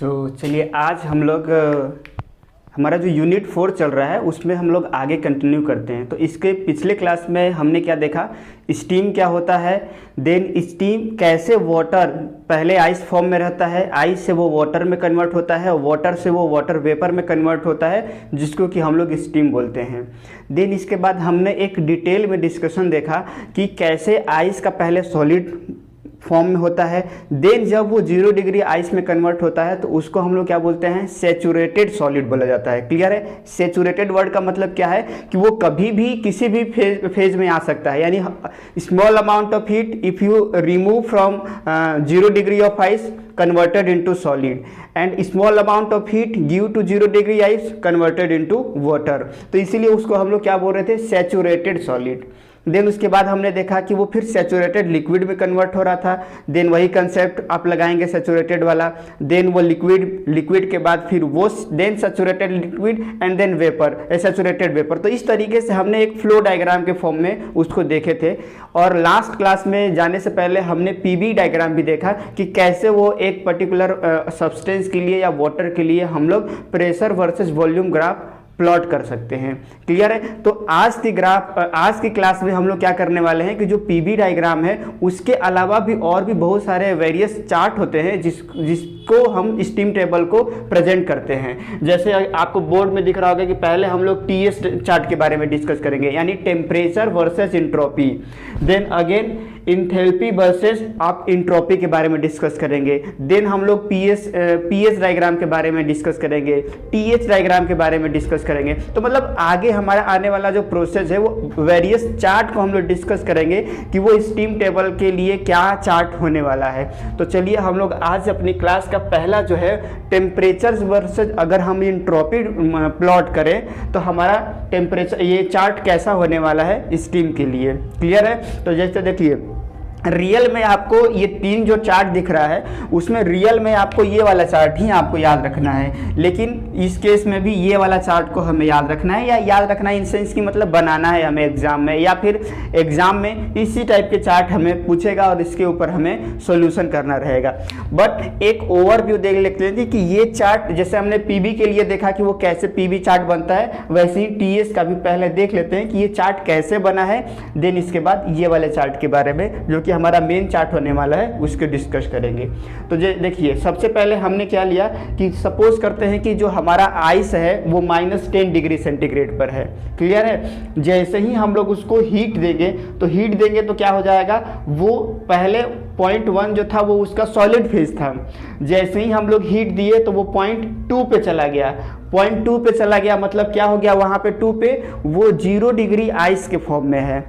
चलिए आज हम लोग हमारा जो यूनिट 4 चल रहा है उसमें हम लोग आगे कंटिन्यू करते हैं। तो इसके पिछले क्लास में हमने क्या देखा, स्टीम क्या होता है, देन स्टीम कैसे वाटर पहले आइस फॉर्म में रहता है, आइस से वो वाटर में कन्वर्ट होता है और वाटर से वो वाटर वेपर में कन्वर्ट होता है जिसको कि हम लोग स्टीम बोलते हैं। देन इसके बाद हमने एक डिटेल में डिस्कशन देखा कि कैसे आइस का पहले सॉलिड फॉर्म में होता है, देन जब वो 0 डिग्री आइस में कन्वर्ट होता है तो उसको हम लोग क्या बोलते हैं, सैचुरेटेड सॉलिड बोला जाता है। क्लियर है। सैचुरेटेड वर्ड का मतलब क्या है कि वो कभी भी किसी भी फेज में आ सकता है, यानी small amount of heat if you remove from 0 degree of ice converted into solid and small amount of heat give to 0 degree ice converted into water। तो इसीलिए उसको हम लोग क्या बोल रहे थे, सैचुरेटेड सॉलिड। देन उसके बाद हमने देखा कि वो फिर सैचुरेटेड लिक्विड में कन्वर्ट हो रहा था। देन वही कंसेप्ट आप लगाएंगे सैचुरेटेड वाला। देन वो लिक्विड के बाद फिर वो then saturated liquid and then vapour, saturated vapour. तो इस तरीके से हमने एक फ्लो डायग्राम के फॉर्म में उसको देखे थे। और लास्ट क्लास में जाने से पहले हमने पीवी डायग्राम भी देखा कि कैसे वो एक पर्टिकुलर सब्सटेंस के लिए या वाटर के लिए हम लोग pressure versus volume graph plot कर सकते हैं। क्लियर है। तो आज की क्लास में हम लोग क्या करने वाले हैं कि जो पीवी डायग्राम है उसके अलावा भी और भी बहुत सारे वेरियस चार्ट होते हैं जिसको हम स्टीम टेबल को प्रेजेंट करते हैं। जैसे आपको बोर्ड में दिख रहा होगा कि पहले हम लोग टीएस चार्ट के बारे में डिस्कस करेंगे, यानी temperature versus entropy. Then again enthalpy versus आप इंट्रोपी के बारे में डिस्कस करेंगे। देन हम लोग पीएस डायग्राम के बारे में डिस्कस करेंगे, टीएच डायग्राम के बारे में डिस्कस करेंगे। तो मतलब आगे हमारा आने वाला जो प्रोसेस है वो वेरियस चार्ट को हम लोग डिस्कस करेंगे कि वो स्टीम टेबल के लिए क्या चार्ट होने वाला है। तो चलिए हम लोग आज अपनी क्लास का पहला जो है टेम्परेचर वर्सेस, अगर हम इंट्रोपी प्लॉट करें तो हमारा टेम्परेचर ये चार्ट कैसा होने वाला है स्टीम के लिए। क्लियर है। तो जैसे देखिए रियल में आपको ये 3 जो चार्ट दिख रहा है उसमें रियल में आपको ये वाला चार्ट ही आपको याद रखना है, लेकिन इस केस में भी ये वाला चार्ट को हमें याद रखना है, या याद रखना है इन सेंस की मतलब बनाना है हमें एग्जाम में, या फिर एग्जाम में इसी टाइप के चार्ट हमें पूछेगा और इसके ऊपर हमें सॉल्यूशन करना रहेगा। बट एक ओवरव्यू देख लेते हैं कि ये चार्ट जैसे हमने पीबी के लिए देखा कि वो कैसे पीबी चार्ट बनता है, वैसे ही टीएस का भी पहले देख लेते हैं कि ये चार्ट कैसे बना है। देन इसके बाद ये वाले चार्ट के बारे में जो हमारा मेन चार्ट होने वाला है उसके डिस्कस करेंगे। तो देखिए सबसे पहले हमने क्या लिया कि सपोज करते हैं कि जो हमारा आइस है वो -10 डिग्री सेंटीग्रेड पर है। क्लियर है। जैसे ही हम लोग उसको हीट देंगे तो क्या हो जाएगा, वो पहले 0.1 जो था वो उसका सॉलिड फेज था। जैसे ही हम लोग हीट दिए तो वो 0.2 पे चला गया। 0.2 पे चला गया मतलब क्या हो गया, वहां पे 2 पे वो 0 डिग्री आइस के फॉर्म में है।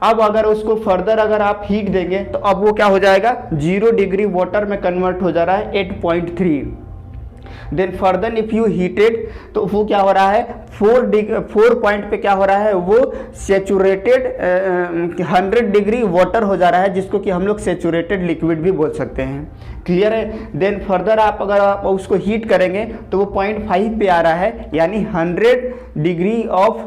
अब अगर उसको फर्दर अगर आप हीट देंगे तो अब वो क्या हो जाएगा, 0 डिग्री वाटर में कन्वर्ट हो जा रहा है 8.3। Then further if you heated तो वो क्या हो रहा है, 4 पॉइंट पे क्या हो रहा है, वो सैचुरेटेड 100 डिग्री वाटर हो जा रहा है जिसको कि हम लोग सैचुरेटेड लिक्विड भी बोल सकते हैं। क्लियर है। देन फर्दर अगर आप उसको हीट करेंगे तो वो 0.5 पे आ रहा है, यानी 100 डिग्री ऑफ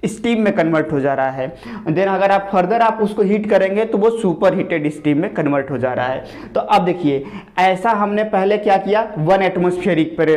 स्टीम में कन्वर्ट हो जा रहा है। देन अगर आप फर्दर आप उसको हीट करेंगे तो वो सुपर हीटेड स्टीम में कन्वर्ट हो जा रहा है। तो अब देखिए ऐसा हमने पहले क्या किया, 1 एटमॉस्फेरिक पर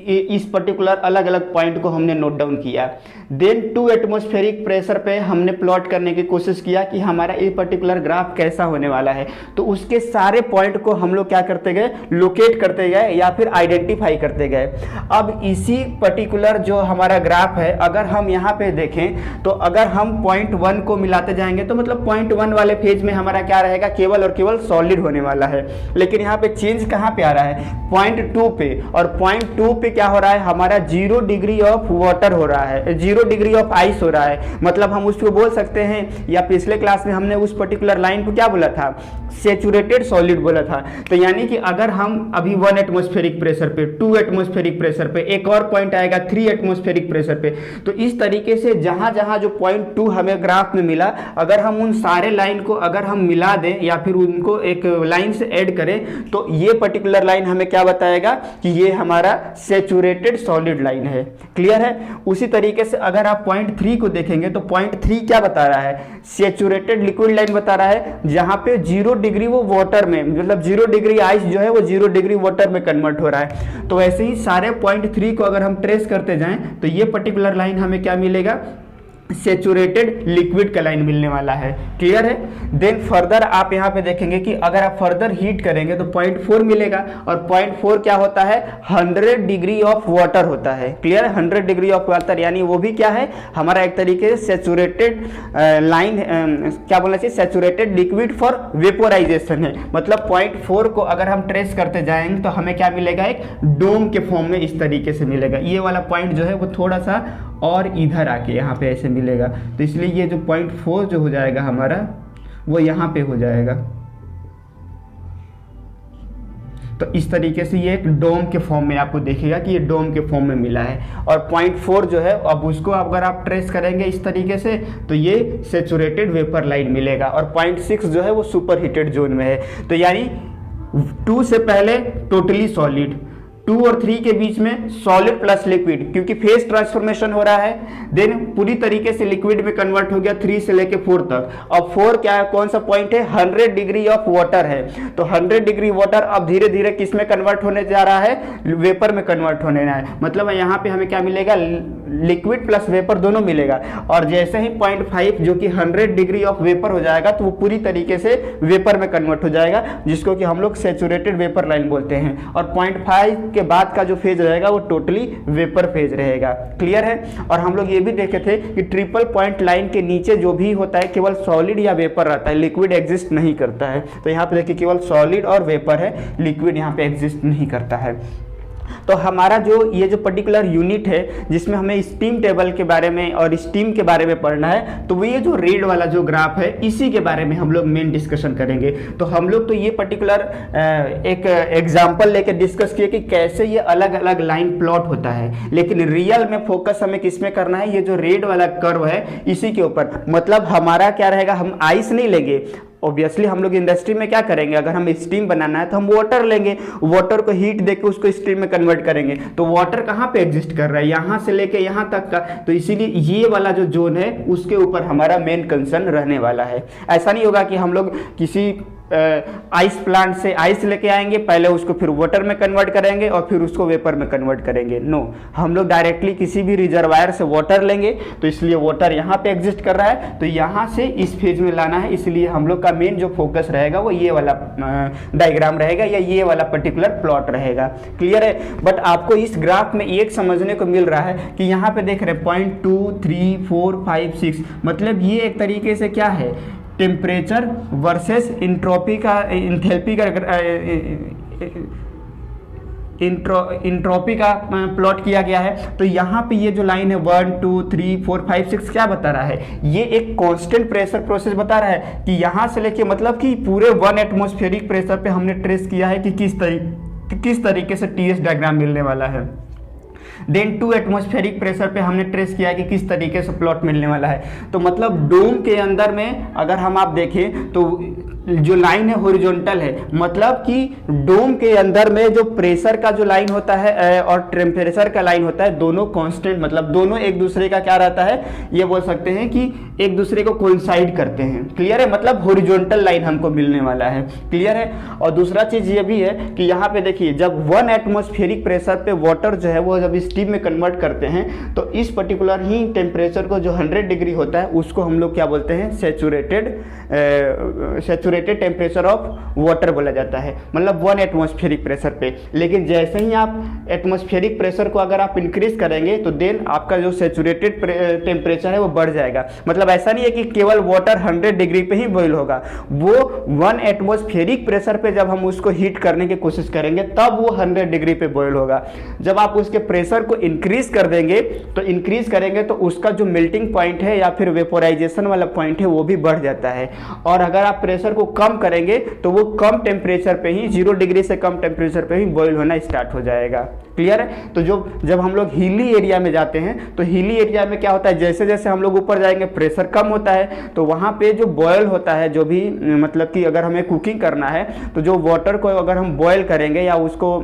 इस पर्टिकुलर अलग अलग पॉइंट को हमने नोट डाउन किया। देन 2 एटमॉस्फेरिक प्रेशर पे हमने प्लॉट करने की कोशिश किया कि हमारा ये पर्टिकुलर ग्राफ कैसा होने वाला है। तो उसके सारे पॉइंट को हम लोग क्या करते गए, लोकेट करते गए या फिर आइडेंटिफाई करते गए। अब इसी पर्टिकुलर जो हमारा ग्राफ है अगर हम यहाँ पे देखें तो अगर हम 0.1 को मिलाते जाएंगे तो मतलब 0.1 वाले फेज में हमारा क्या रहेगा, केवल और केवल सॉलिड होने वाला है। लेकिन यहाँ पे चेंज कहाँ पे आ रहा है, 0.2 पे। और 0.2 पे क्या हो रहा है, हमारा 0 डिग्री ऑफ वाटर हो रहा है, 0 डिग्री ऑफ आइस हो रहा है। मतलब हम उसको बोल सकते हैं, या पिछले क्लास में हमने उस पर्टिकुलर लाइन को क्या बोला था, सैचुरेटेड सॉलिड बोला था। तो यानी कि अगर हम अभी 1 एटमॉस्फेरिक प्रेशर पे, 2 एटमॉस्फेरिक प्रेशर पे, एक और पॉइंट आएगा 3 एटमॉस्फेरिक प्रेशर पे, तो इस तरीके से जहां जहां जो 0.2 हमें ग्राफ में मिला, अगर हम उन सारे लाइन को अगर हम मिला दें या फिर उनको एक लाइन से ऐड करें तो ये पर्टिकुलर लाइन हमें क्या बताएगा कि ये हमारा सैचुरेटेड सॉलिड लाइन है। क्लियर है। उसी तरीके से अगर आप पॉइंट 3 को देखेंगे तो पॉइंट 3 क्या बता रहा है, सेचुरेटेड लिक्विड लाइन बता रहा है, जहां पे 0 डिग्री वो वाटर में, मतलब 0 डिग्री आइस जो है वो 0 डिग्री वाटर में कन्वर्ट हो रहा है। तो ऐसे ही सारे पॉइंट 3 को अगर हम ट्रेस करते जाएं तो ये पर्टिकुलर लाइन हमें क्या मिलेगा, सेचुरेटेड लिक्विड का लाइन मिलने वाला है। क्लियर है। देन फर्दर आप यहाँ पे देखेंगे कि अगर आप फर्दर हीट करेंगे तो 0.4 मिलेगा, और 0.4 क्या होता है, 100 डिग्री ऑफ वाटर होता है। क्लियर है, 100 डिग्री ऑफ वाटर, यानी वो भी क्या है, हमारा एक तरीके से सेचुरेटेड लाइन, क्या बोलना चाहिए, सेचुरेटेड लिक्विड फॉर वेपोराइजेशन है। मतलब 0.4 को अगर हम ट्रेस करते जाएंगे तो हमें क्या मिलेगा, एक डोम के फॉर्म में इस तरीके से मिलेगा। ये वाला पॉइंट जो है वो थोड़ा सा और इधर आके यहाँ पे ऐसे मिलेगा, तो इसलिए ये जो 0.4 जो हो जाएगा हमारा वो यहाँ पे हो जाएगा। तो इस तरीके से ये एक डोम के फॉर्म में आपको देखेगा कि ये डोम के फॉर्म में मिला है। और 0.4 जो है अब उसको अगर आप ट्रेस करेंगे इस तरीके से तो ये सेचुरेटेड वेपर लाइन मिलेगा, और 0.6 जो है वो सुपर हीटेड जोन में है। तो यानी 2 से पहले टोटली सॉलिड, 2 और 3 के बीच में सॉलिड प्लस लिक्विड, क्योंकि फेज ट्रांसफॉर्मेशन हो रहा है। देन पूरी तरीके से लिक्विड में कन्वर्ट हो गया 3 से लेके 4 तक। अब 4 क्या है, कौन सा पॉइंट है, 100 डिग्री ऑफ वाटर है। तो 100 डिग्री वाटर अब धीरे धीरे किस में कन्वर्ट होने जा रहा है, वेपर में कन्वर्ट होने रहा है। मतलब यहाँ पे हमें क्या मिलेगा, लिक्विड प्लस वेपर दोनों मिलेगा। और जैसे ही 0.5 जो कि 100 डिग्री ऑफ वेपर हो जाएगा तो वो पूरी तरीके से वेपर में कन्वर्ट हो जाएगा, जिसको कि हम लोग सेचुरेटेड वेपर लाइन बोलते हैं। और 0.5 के बाद का जो फेज रहेगा वो टोटली वेपर फेज रहेगा। क्लियर है। और हम लोग ये भी देखे थे कि ट्रिपल पॉइंट लाइन के नीचे जो भी होता है केवल सॉलिड या वेपर रहता है, लिक्विड एग्जिस्ट नहीं करता है। तो यहाँ पे देखिए केवल सॉलिड और वेपर है, लिक्विड यहाँ पे एग्जिस्ट नहीं करता है। तो हमारा जो ये जो पर्टिकुलर यूनिट है जिसमें हमें स्टीम टेबल के बारे में और स्टीम के बारे में पढ़ना है, तो वो ये जो रेड वाला जो ग्राफ है इसी के बारे में हम लोग मेन डिस्कशन करेंगे। तो हम लोग तो ये पर्टिकुलर एक एग्जांपल लेके डिस्कस किए कि कैसे ये अलग अलग लाइन प्लॉट होता है, लेकिन रियल में फोकस हमें किस में करना है, ये जो रेड वाला कर्व है इसी के ऊपर। मतलब हमारा क्या रहेगा, हम आइस नहीं लेंगे। ऑब्वियसली हम लोग इंडस्ट्री में क्या करेंगे, अगर हम स्टीम बनाना है तो हम वाटर लेंगे, वाटर को हीट देके उसको स्टीम में कन्वर्ट करेंगे। तो वाटर कहाँ पे एग्जिस्ट कर रहा है, यहाँ से लेके यहाँ तक का। तो इसीलिए ये वाला जो जोन है उसके ऊपर हमारा मेन कंसर्न रहने वाला है। ऐसा नहीं होगा कि हम लोग किसी आइस प्लांट से आइस लेके आएंगे, पहले उसको फिर वाटर में कन्वर्ट करेंगे और फिर उसको वेपर में कन्वर्ट करेंगे। नो, हम लोग डायरेक्टली किसी भी रिजर्वायर से वाटर लेंगे, तो इसलिए वाटर यहाँ पे एग्जिस्ट कर रहा है, तो यहाँ से इस फेज में लाना है। इसलिए हम लोग का मेन जो फोकस रहेगा वो ये वाला डायग्राम रहेगा या ये वाला पर्टिकुलर प्लॉट रहेगा। क्लियर है। बट आपको इस ग्राफ में एक समझने को मिल रहा है कि यहाँ पे देख रहे हैं 0.2, 3, 4, 5, 6, मतलब ये एक तरीके से क्या है, टेम्परेचर वर्सेस इंट्रोपी का, इंथैल्पी का, इंट्रोपी का प्लॉट किया गया है। तो यहाँ पे ये जो लाइन है 1, 2, 3, 4, 5, 6 क्या बता रहा है, ये एक कांस्टेंट प्रेशर प्रोसेस बता रहा है कि यहाँ से लेके मतलब कि पूरे 1 एटमॉस्फेरिक प्रेशर पे हमने ट्रेस किया है कि किस तरीके से टीएस डायग्राम मिलने वाला है। देन 2 एटमॉस्फेरिक प्रेशर पे हमने ट्रेस किया कि किस तरीके से प्लॉट मिलने वाला है। तो मतलब डोम के अंदर में अगर हम आप देखें तो जो लाइन है हॉरिजॉन्टल है, मतलब कि डोम के अंदर में जो प्रेशर का जो लाइन होता है और टेम्परेचर का लाइन होता है दोनों कांस्टेंट, मतलब दोनों एक दूसरे का क्या रहता है, ये बोल सकते हैं कि एक दूसरे को कोइंसाइड करते हैं। क्लियर है। मतलब हॉरिजॉन्टल लाइन हमको मिलने वाला है। क्लियर है। और दूसरा चीज ये भी है कि यहाँ पे देखिए जब 1 एटमॉस्फेरिक प्रेशर पे वाटर जो है वो जब स्टीम में कन्वर्ट करते हैं तो इस पर्टिकुलर ही टेम्परेचर को जो 100 डिग्री होता है उसको हम लोग क्या बोलते हैं, सेचुरेटेड टेम्परेचर ऑफ वाटर बोला जाता है, मतलब 1 एटमॉस्फेरिक प्रेशर पे। लेकिन जैसे ही आप एटमॉस्फेरिक प्रेशर को अगर आप इंक्रीज करेंगे तो देन आपका जो सेचुरेटेड टेम्परेचर है वो बढ़ जाएगा। मतलब ऐसा नहीं है कि केवल वाटर 100 डिग्री पे ही बॉईल होगा, वो 1 एटमॉस्फेरिक प्रेशर पे जब हम उसको हीट करने की कोशिश करेंगे तब वो 100 डिग्री पे बॉईल होगा। जब आप उसके प्रेशर को इंक्रीज कर देंगे तो इंक्रीज करेंगे तो उसका जो मेल्टिंग पॉइंट है या फिर वेपोराइजेशन वाला पॉइंट है वो भी बढ़ जाता है। और अगर आप प्रेशर को कम करेंगे तो वो कम टेम्परेचर पे ही 0 डिग्री से कम टेम्परेचर पे ही बॉईल होना स्टार्ट हो जाएगा। क्लियर है। तो जब हम लोग हिली एरिया में जाते हैं तो हिली एरिया में क्या होता है, जैसे जैसे हम लोग ऊपर जाएंगे प्रेशर कम होता है, तो वहाँ पे जो बॉयल होता है, जो भी मतलब कि अगर हमें कुकिंग करना है तो जो वाटर को अगर हम बॉयल करेंगे या उसको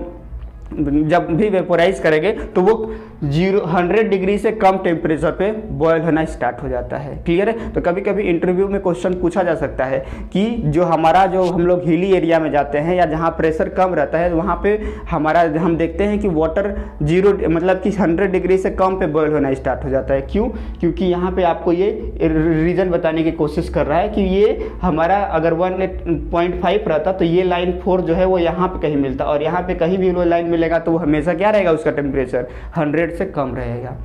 जब भी वेपोराइज करेंगे तो वो 100 डिग्री से कम टेम्परेचर पे बॉयल होना स्टार्ट हो जाता है। क्लियर है। तो कभी कभी इंटरव्यू में क्वेश्चन पूछा जा सकता है कि जो हम लोग हिली एरिया में जाते हैं या जहाँ प्रेशर कम रहता है वहाँ पे हम देखते हैं कि वाटर 0 मतलब कि 100 डिग्री से कम पे बॉयल होना स्टार्ट हो जाता है। क्यों? क्योंकि यहाँ पे आपको ये रीज़न बताने की कोशिश कर रहा है कि ये हमारा अगर 1.5 रहता तो ये लाइन 4 जो है वो यहाँ पे कहीं मिलता, और यहाँ पे कहीं भी वो लाइन मिलेगा तो वो हमेशा क्या रहेगा, उसका टेम्परेचर 100 से कम रहेगा।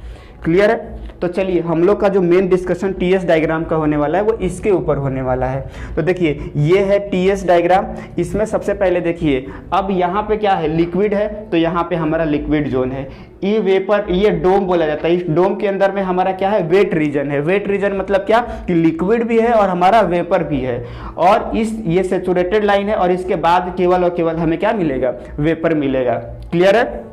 क्लियर है। तो चलिए हम लोग का जो मेन डिस्कशन टीएस डायग्राम का होने वाला है वो इसके ऊपर होने वाला है। तो देखिए ये है टीएस डायग्राम। इसमें सबसे पहले देखिए अब यहाँ पे क्या है, लिक्विड है, तो यहाँ पे हमारा लिक्विड जोन है। ये वेपर, ये डोम बोला जाता है। इस डोम के अंदर में हमारा क्या है, वेट रीजन है। वेट रीजन मतलब क्या कि लिक्विड भी है और हमारा वेपर भी है, और ये सैचुरेटेड लाइन है, और इसके बाद केवल और केवल हमें क्या मिलेगा, वेपर मिलेगा। क्लियर है।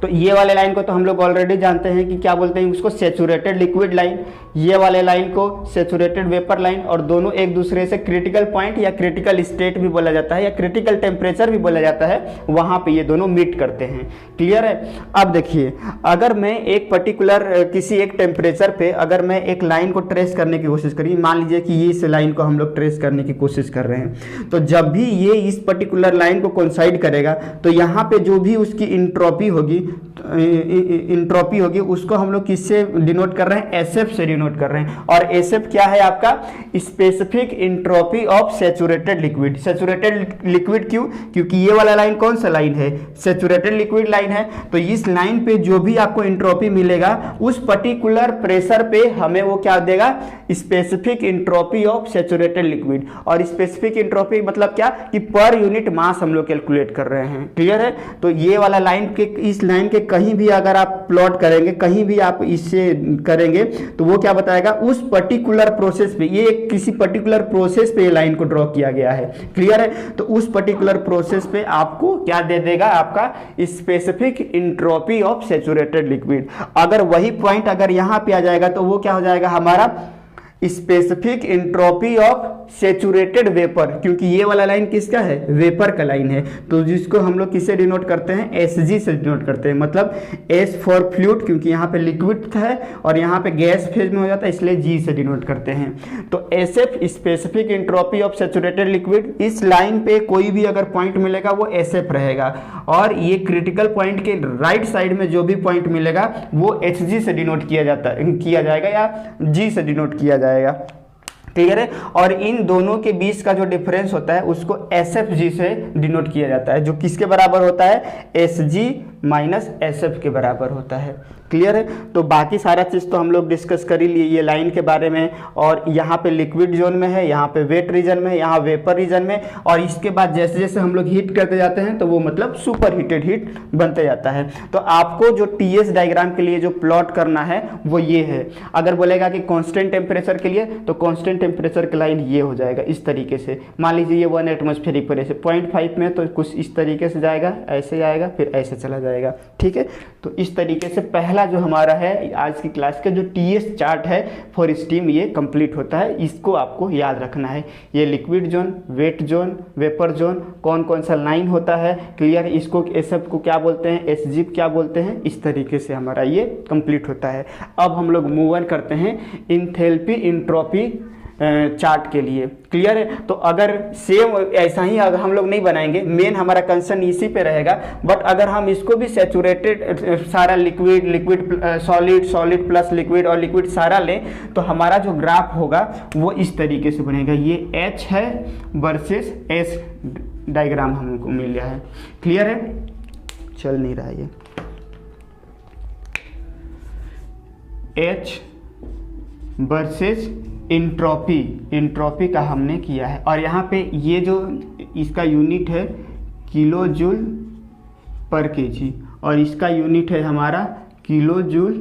तो ये वाले लाइन को तो हम लोग ऑलरेडी जानते हैं कि क्या बोलते हैं उसको, सैचुरेटेड लिक्विड लाइन। ये वाले लाइन को सैचुरेटेड वेपर लाइन, और दोनों एक दूसरे से क्रिटिकल पॉइंट या क्रिटिकल स्टेट भी बोला जाता है या क्रिटिकल टेम्परेचर भी बोला जाता है, वहाँ पे ये दोनों मीट करते हैं। क्लियर है। अब देखिए अगर मैं एक पर्टिकुलर किसी एक टेम्परेचर पे अगर मैं एक लाइन को ट्रेस करने की कोशिश करी, मान लीजिए कि ये इस लाइन को हम लोग ट्रेस करने की कोशिश कर रहे हैं, तो जब भी ये इस पर्टिकुलर लाइन को कोइंसाइड करेगा तो यहाँ पे जो भी उसकी इंट्रोपी होगी उसको हम लोग किससे डिनोट कर रहे हैं, एसएफ से डिनोट कर रहे हैं। और एसएफ क्या है आपका, specific entropy of saturated liquid. Saturated liquid क्यों, क्योंकि ये वाला लाइन कौन सा लाइन है, सैचुरेटेड लिक्विड लाइन है। तो इस लाइन पे जो भी आपको इंट्रोपी मिलेगा उस पर्टिकुलर प्रेशर पे हमें वो क्या देगा, specific entropy of saturated liquid. और स्पेसिफिक इंट्रोपी मतलब क्या कि पर यूनिट मास हम लोग कैलकुलेट कर रहे हैं। क्लियर है। तो ये वाला लाइन के, इस लाइन के कहीं भी अगर आप प्लॉट करेंगे, कहीं भी आप इससे करेंगे तो वो क्या बताएगा, उस पर्टिकुलर प्रोसेस पे, ये किसी पर्टिकुलर प्रोसेस पे ये लाइन को ड्रॉ किया गया है। क्लियर है। तो उस पर्टिकुलर प्रोसेस पे आपको क्या दे देगा, आपका specific entropy of saturated liquid. अगर वही पॉइंट अगर यहां पे आ जाएगा तो वो क्या हो जाएगा हमारा specific entropy of saturated vapour, क्योंकि ये वाला लाइन किसका है, वेपर का लाइन है। तो जिसको हम लोग किससे डिनोट करते हैं, एसजी से डिनोट करते हैं। मतलब एस फॉर फ्लूइड, क्योंकि यहाँ पे लिक्विड है और यहाँ पे गैस फेज में हो जाता है, इसलिए जी से डिनोट करते हैं। तो SF specific entropy of saturated liquid, इस लाइन पे कोई भी अगर पॉइंट मिलेगा वो एसएफ रहेगा, और ये क्रिटिकल पॉइंट के राइट साइड में जो भी पॉइंट मिलेगा वो एचजी से डिनोट किया जाएगा या जी से डिनोट किया जाएगा। क्लियर है। और इन दोनों के बीच का जो डिफरेंस होता है उसको एसएफजी से डिनोट किया जाता है, जो किसके बराबर होता है, एसजी माइनस एसएफ के बराबर होता है। क्लियर है। तो बाकी सारा चीज़ तो हम लोग डिस्कस कर ही लिए ये लाइन के बारे में, और यहाँ पे लिक्विड जोन में है, यहाँ पे वेट रीजन में, यहाँ वेपर रीजन में, और इसके बाद जैसे जैसे हम लोग हीट करते जाते हैं तो वो मतलब सुपर हीटेड हीट बनते जाता है। तो आपको जो टीएस डायग्राम के लिए जो प्लॉट करना है वो ये है। अगर बोलेगा कि कांस्टेंट टेम्परेचर के लिए तो कांस्टेंट टेम्परेचर की लाइन ये हो जाएगा इस तरीके से। मान लीजिए ये 1 एटमॉस्फेरिक प्रेशर 0.5 में, तो कुछ इस तरीके से जाएगा, ऐसे आएगा, फिर ऐसे चला जाएगा। ठीक है। तो इस तरीके से पहला जो हमारा है आज की क्लास का जो टीएस चार्ट है फॉर स्टीम, ये कंप्लीट होता है। इसको आपको याद रखना है। ये liquid zone, wet zone, vapour zone, कौन कौन सा लाइन होता है। क्लियर। इसको एसएफ को क्या बोलते हैं, एसजी क्या बोलते हैं, इस तरीके से हमारा ये कंप्लीट होता है। अब हम लोग मूव ऑन करते हैं इंथैल्पी इंट्रोपी चार्ट के लिए। क्लियर है। तो अगर सेम ऐसा ही अगर हम लोग नहीं बनाएंगे, मेन हमारा कंसर्न इसी पे रहेगा, बट अगर हम इसको भी सैचुरेटेड सारा लिक्विड सॉलिड प्लस लिक्विड और लिक्विड सारा लें तो हमारा जो ग्राफ होगा वो इस तरीके से बनेगा। ये एच है वर्सेस एस डायग्राम हमको मिल गया है। क्लियर है। चल नहीं रहा ये एच वर्सेस इंट्रोपी का हमने किया है, और यहाँ पे ये जो इसका यूनिट है किलो जूल पर केजी, और इसका यूनिट है हमारा किलो जूल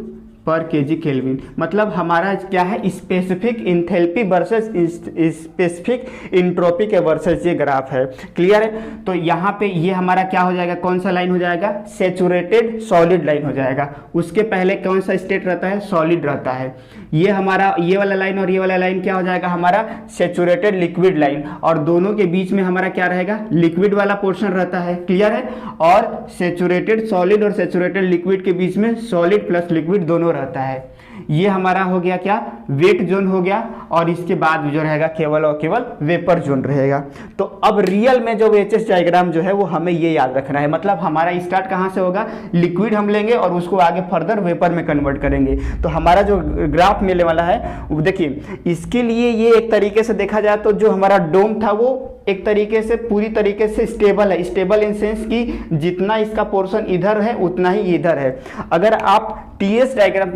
पर केजी केल्विन। मतलब हमारा क्या है, specific enthalpy versus specific entropy के वर्सेस ये ग्राफ है। क्लियर है। तो यहाँ पे ये हमारा क्या हो जाएगा, कौन सा लाइन हो जाएगा, सैचुरेटेड सॉलिड लाइन हो जाएगा। उसके पहले कौन सा स्टेट रहता है, सॉलिड रहता है। ये हमारा ये वाला लाइन और ये वाला लाइन क्या हो जाएगा, हमारा सैचुरेटेड लिक्विड लाइन, और दोनों के बीच में हमारा क्या रहेगा, लिक्विड वाला पोर्शन रहता है। क्लियर है। और सैचुरेटेड सॉलिड और सैचुरेटेड लिक्विड के बीच में सॉलिड प्लस लिक्विड दोनों रहता है। ये हमारा हो गया क्या, वेट जोन हो गया, और इसके बाद जो रहेगा केवल और केवल वेपर जोन रहेगा। तो अब रियल में जो एचएस डायग्राम जो है वो हमें ये याद रखना है। मतलब हमारा स्टार्ट कहाँ से होगा, लिक्विड हम लेंगे और उसको आगे फर्दर वेपर में कन्वर्ट करेंगे। तो हमारा जो ग्राफ मिलने वाला है वो देखिए, इसके लिए ये एक तरीके से देखा जाए तो जो हमारा डोम था वो एक तरीके से पूरी तरीके से स्टेबल है। स्टेबल इन सेंस कि जितना इसका पोर्शन इधर है उतना ही इधर है। अगर आप टीएस डायग्राम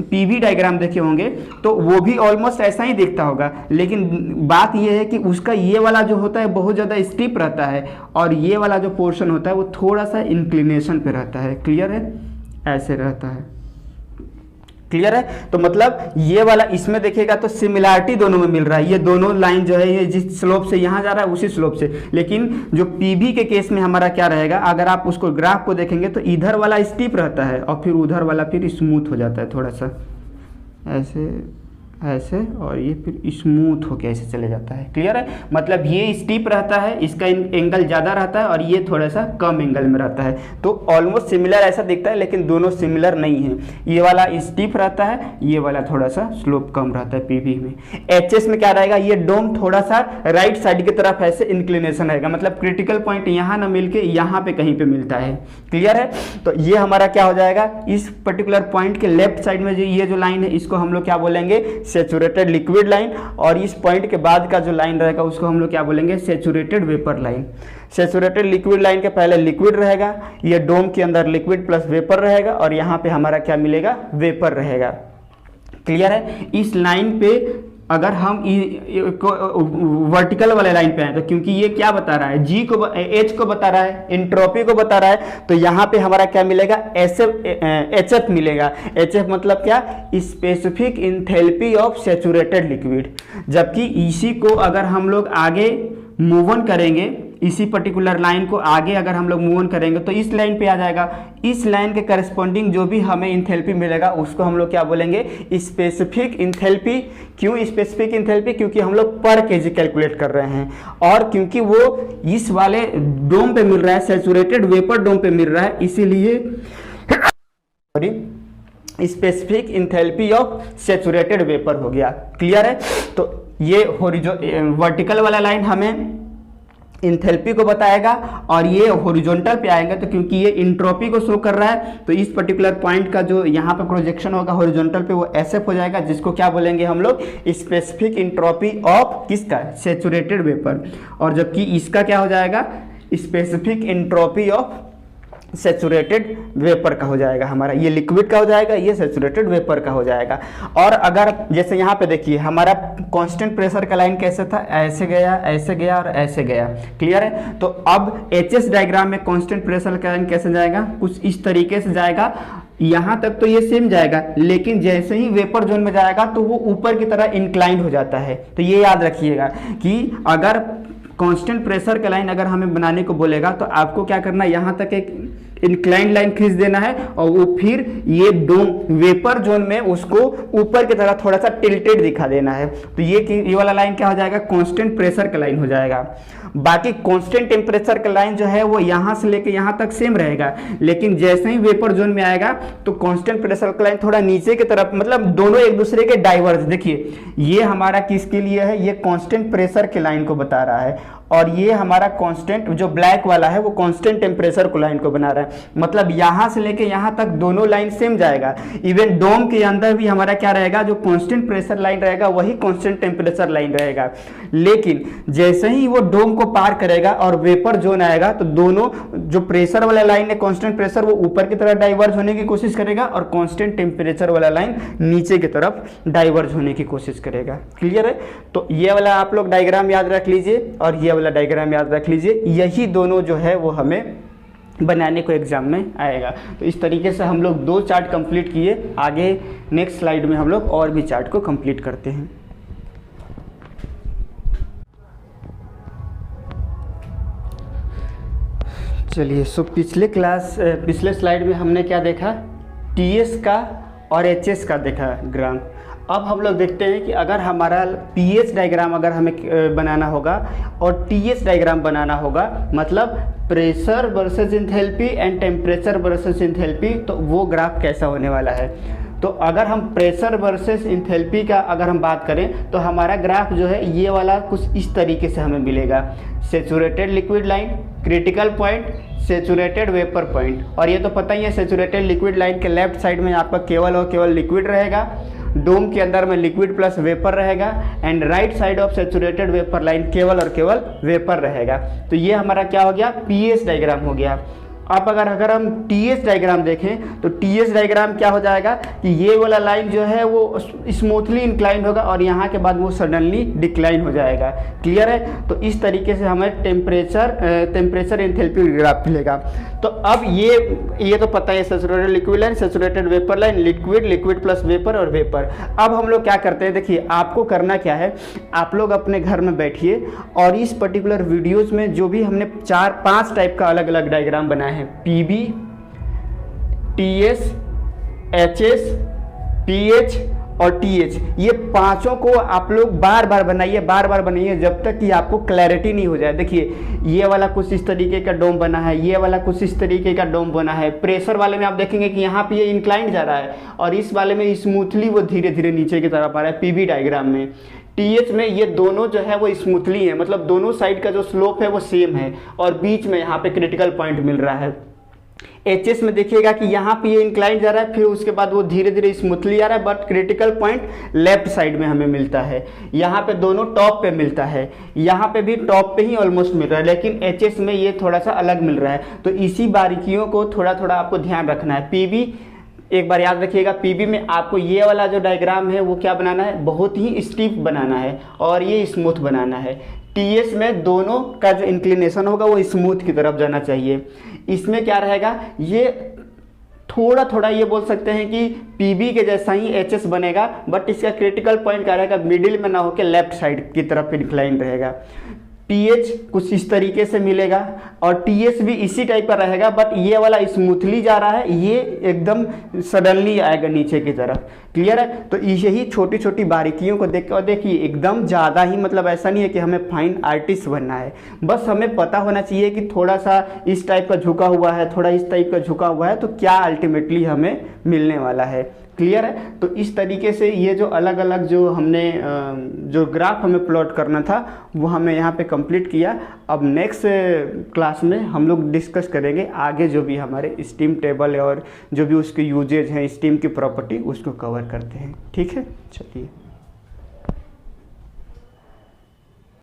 पीवी डायग्राम देखे होंगे तो वो भी ऑलमोस्ट ऐसा ही दिखता होगा, लेकिन बात ये है कि उसका ये वाला जो होता है बहुत ज़्यादा स्टीप रहता है, और ये वाला जो पोर्शन होता है वो थोड़ा सा इंक्लिनेशन पे रहता है। क्लियर है, ऐसे रहता है। क्लियर है। तो मतलब ये वाला इसमें देखिएगा तो सिमिलरिटी दोनों में मिल रहा है। ये दोनों लाइन जो है ये जिस स्लोप से यहाँ जा रहा है उसी स्लोप से, लेकिन जो पीवी के केस में हमारा क्या रहेगा, अगर आप उसको ग्राफ को देखेंगे तो इधर वाला स्टीप रहता है और फिर उधर वाला फिर स्मूथ हो जाता है, थोड़ा सा ऐसे ऐसे, और ये फिर स्मूथ होके ऐसे चले जाता है। क्लियर है। मतलब ये स्टीप रहता है, इसका एंगल ज़्यादा रहता है, और ये थोड़ा सा कम एंगल में रहता है। तो ऑलमोस्ट सिमिलर ऐसा दिखता है, लेकिन दोनों सिमिलर नहीं है। ये वाला स्टीप रहता है, ये वाला थोड़ा सा स्लोप कम रहता है पीवी में। एचएस में क्या रहेगा, ये डोम थोड़ा सा राइट साइड की तरफ ऐसे इंक्लिनेशन रहेगा। मतलब क्रिटिकल पॉइंट यहाँ ना मिल के यहाँ पे कहीं पे मिलता है। क्लियर है। तो ये हमारा क्या हो जाएगा, इस पर्टिकुलर पॉइंट के लेफ्ट साइड में जो ये जो लाइन है इसको हम लोग क्या बोलेंगे, सैचुरेटेड लिक्विड लाइन, और इस पॉइंट के बाद का जो लाइन रहेगा उसको हम लोग क्या बोलेंगे, saturated vapour line. Saturated liquid line के पहले लिक्विड रहेगा, ये डोम के अंदर लिक्विड प्लस वेपर रहेगा, और यहाँ पे हमारा क्या मिलेगा, वेपर रहेगा। क्लियर है। इस लाइन पे अगर हम वर्टिकल वाले लाइन पे आए तो क्योंकि ये क्या बता रहा है, जी को एच को बता रहा है, इंट्रोपी को बता रहा है, तो यहाँ पे हमारा क्या मिलेगा, एच एफ मिलेगा। एच एफ मतलब क्या, specific enthalpy of saturated liquid. जबकि इसी को अगर हम लोग आगे मूव ऑन करेंगे, इसी पर्टिकुलर लाइन को आगे अगर हम लोग मूव ऑन करेंगे तो इस लाइन पे आ जाएगा। इस लाइन के करस्पॉन्डिंग जो भी हमें इंथैल्पी मिलेगा उसको हम लोग क्या बोलेंगे, स्पेसिफिक इंथैल्पी। क्यों स्पेसिफिक इंथैल्पी, क्योंकि हम लोग पर केजी कैलकुलेट कर रहे हैं, और क्योंकि वो इस वाले डोम पे मिल रहा है, सैचुरेटेड वेपर डोम पे मिल रहा है, इसीलिए specific enthalpy of saturated vapour हो गया। क्लियर है। तो ये वर्टिकल वाला लाइन हमें इंथैल्पी को बताएगा, और ये हॉरिजॉन्टल पे आएगा तो क्योंकि ये इंट्रोपी को शो कर रहा है तो इस पर्टिकुलर पॉइंट का जो यहाँ पे प्रोजेक्शन होगा हॉरिजॉन्टल पे वो एसएफ हो जाएगा, जिसको क्या बोलेंगे हम लोग, स्पेसिफिक इंट्रोपी ऑफ किसका, सैचुरेटेड वेपर। और जबकि इसका क्या हो जाएगा, specific entropy of saturated vapour का हो जाएगा हमारा। ये लिक्विड का हो जाएगा, ये सैचुरेटेड वेपर का हो जाएगा। और अगर जैसे यहाँ पे देखिए हमारा कांस्टेंट प्रेशर का लाइन कैसे था, ऐसे गया, ऐसे गया और ऐसे गया। क्लियर है। तो अब एचएस डायग्राम में कांस्टेंट प्रेशर का लाइन कैसे जाएगा, कुछ इस तरीके से जाएगा। यहाँ तक तो ये सेम जाएगा, लेकिन जैसे ही वेपर जोन में जाएगा तो वो ऊपर की तरह इंक्लाइंड हो जाता है। तो ये याद रखिएगा कि अगर कांस्टेंट प्रेशर का लाइन अगर हमें बनाने को बोलेगा तो आपको क्या करना है, यहाँ तक एक इंक्लाइंड लाइन खींच देना है, और वो फिर ये डोम वेपर जोन में उसको ऊपर की तरह थोड़ा सा टिल्टेड दिखा देना है। तो ये वाला लाइन क्या हो जाएगा, कांस्टेंट प्रेशर का लाइन हो जाएगा। बाकी कांस्टेंट टेम्परेचर का लाइन जो है वो यहाँ से लेके यहाँ तक सेम रहेगा, लेकिन जैसे ही वेपर जोन में आएगा तो कांस्टेंट प्रेशर का लाइन थोड़ा नीचे की तरफ, मतलब दोनों एक दूसरे के डाइवर्ज। देखिए ये हमारा किसके लिए है, ये कांस्टेंट प्रेशर के लाइन को बता रहा है, और ये हमारा कांस्टेंट जो ब्लैक वाला है वो कांस्टेंट टेम्परेचर को लाइन को बना रहा है। मतलब यहाँ से लेके यहाँ तक दोनों लाइन सेम जाएगा। इवन डोम के अंदर भी हमारा क्या रहेगा, जो कांस्टेंट प्रेशर लाइन रहेगा वही कांस्टेंट टेम्परेचर लाइन रहेगा। लेकिन जैसे ही वो डोम को पार करेगा और वेपर जोन आएगा तो दोनों जो प्रेशर वाला लाइन है, कांस्टेंट प्रेशर, वो ऊपर की तरफ डाइवर्ज होने की कोशिश करेगा, और कांस्टेंट टेम्परेचर वाला लाइन नीचे की तरफ डाइवर्ज होने की कोशिश करेगा। क्लियर है। तो ये वाला आप लोग डायग्राम याद रख लीजिए और ये वाला डायग्राम याद रख लीजिए। यही दोनों जो है वो हमें बनाने को एग्ज़ाम में आएगा। तो इस तरीके से हम लोग 2 चार्ट कंप्लीट किए। आगे नेक्स्ट स्लाइड में हम लोग और भी चार्ट को कंप्लीट करते हैं। चलिए, सो पिछले स्लाइड में हमने क्या देखा, टीएस का और एचएस का देखा ग्राम। अब हम लोग देखते हैं कि अगर हमारा पीएच डायग्राम अगर हमें बनाना होगा और टीएस डायग्राम बनाना होगा, मतलब pressure versus enthalpy and temperature versus enthalpy, तो वो ग्राफ कैसा होने वाला है। तो अगर हम प्रेशर वर्सेस एंथैल्पी का अगर हम बात करें तो हमारा ग्राफ जो है ये वाला कुछ इस तरीके से हमें मिलेगा। Saturated liquid line, critical point, saturated vapour point. और ये तो पता ही है, सेचुरेटेड लिक्विड लाइन के लेफ्ट साइड में आपका केवल और केवल लिक्विड रहेगा, डोम के अंदर में लिक्विड प्लस वेपर रहेगा, and right side of saturated vapour line केवल और केवल वेपर रहेगा। तो ये हमारा क्या हो गया, पीएच डायग्राम हो गया। अब अगर हम टीएस डायग्राम देखें तो टीएस डायग्राम क्या हो जाएगा कि ये वाला लाइन जो है वो स्मूथली इंक्लाइन होगा और यहाँ के बाद वो सडनली डिक्लाइन हो जाएगा। क्लियर है। तो इस तरीके से हमें टेम्परेचर एंथैल्पी ग्राफ मिलेगा। तो अब ये तो पता है, saturated liquid line, saturated vapour line, liquid plus vapour और वेपर। अब हम लोग क्या करते हैं, देखिए आपको करना क्या है, आप लोग अपने घर में बैठिए और इस पर्टिकुलर वीडियोज़ में जो भी हमने 4-5 टाइप का अलग अलग डायग्राम बनाए हैं, पीबी, टीएस, एचएस, पीएच और टीएच, ये पांचों को आप लोग बार बार बनाइए जब तक कि आपको क्लैरिटी नहीं हो जाए। देखिए ये वाला कुछ इस तरीके का डोम बना है, ये वाला कुछ इस तरीके का डोम बना है। प्रेशर वाले में आप देखेंगे कि यहाँ पे ये इंक्लाइंड जा रहा है और इस वाले में स्मूथली वो धीरे धीरे नीचे की तरफ आ रहा है पीबी डायग्राम में। टीएच में ये दोनों जो है वो स्मूथली है, मतलब दोनों साइड का जो स्लोप है वो सेम है और बीच में यहाँ पे क्रिटिकल पॉइंट मिल रहा है। एचएस में देखिएगा कि यहाँ पे ये इंक्लाइन जा रहा है, फिर उसके बाद वो धीरे धीरे स्मूथली आ रहा है, but critical point left side में हमें मिलता है। यहाँ पे दोनों टॉप पे मिलता है, यहाँ पे भी टॉप पे ही ऑलमोस्ट मिल रहा है, लेकिन एचएस में ये थोड़ा सा अलग मिल रहा है। तो इसी बारीकियों को थोड़ा थोड़ा आपको ध्यान रखना है। पीबी एक बार याद रखिएगा, पीबी में आपको ये वाला जो डायग्राम है वो क्या बनाना है, बहुत ही स्टीफ बनाना है और ये स्मूथ बनाना है। टीएस में दोनों का जो इंक्लिनेशन होगा वो स्मूथ की तरफ जाना चाहिए। इसमें क्या रहेगा, ये थोड़ा थोड़ा ये बोल सकते हैं कि पीबी के जैसा ही एचएस बनेगा, बट इसका क्रिटिकल पॉइंट क्या रहेगा, मिडिल में ना होकर लेफ्ट साइड की तरफ इंक्लाइन रहेगा। पीएच कुछ इस तरीके से मिलेगा और टीएस भी इसी टाइप का रहेगा, बट ये वाला स्मूथली जा रहा है, ये एकदम सडनली आएगा नीचे की तरफ। क्लियर है। तो यही छोटी छोटी बारीकियों को देख कर देखिए, एकदम ज़्यादा ही मतलब ऐसा नहीं है कि हमें फाइन आर्टिस्ट बनना है, बस हमें पता होना चाहिए कि थोड़ा सा इस टाइप का झुका हुआ है, थोड़ा इस टाइप का झुका हुआ है, तो क्या अल्टीमेटली हमें मिलने वाला है। क्लियर है। तो इस तरीके से ये जो अलग अलग जो हमने जो ग्राफ हमें प्लॉट करना था वो हमें यहाँ पे कंप्लीट किया। अब नेक्स्ट क्लास में हम लोग डिस्कस करेंगे आगे जो भी हमारे स्टीम टेबल और जो भी उसके यूजेज हैं, स्टीम की प्रॉपर्टी, उसको कवर करते हैं। ठीक है, चलिए।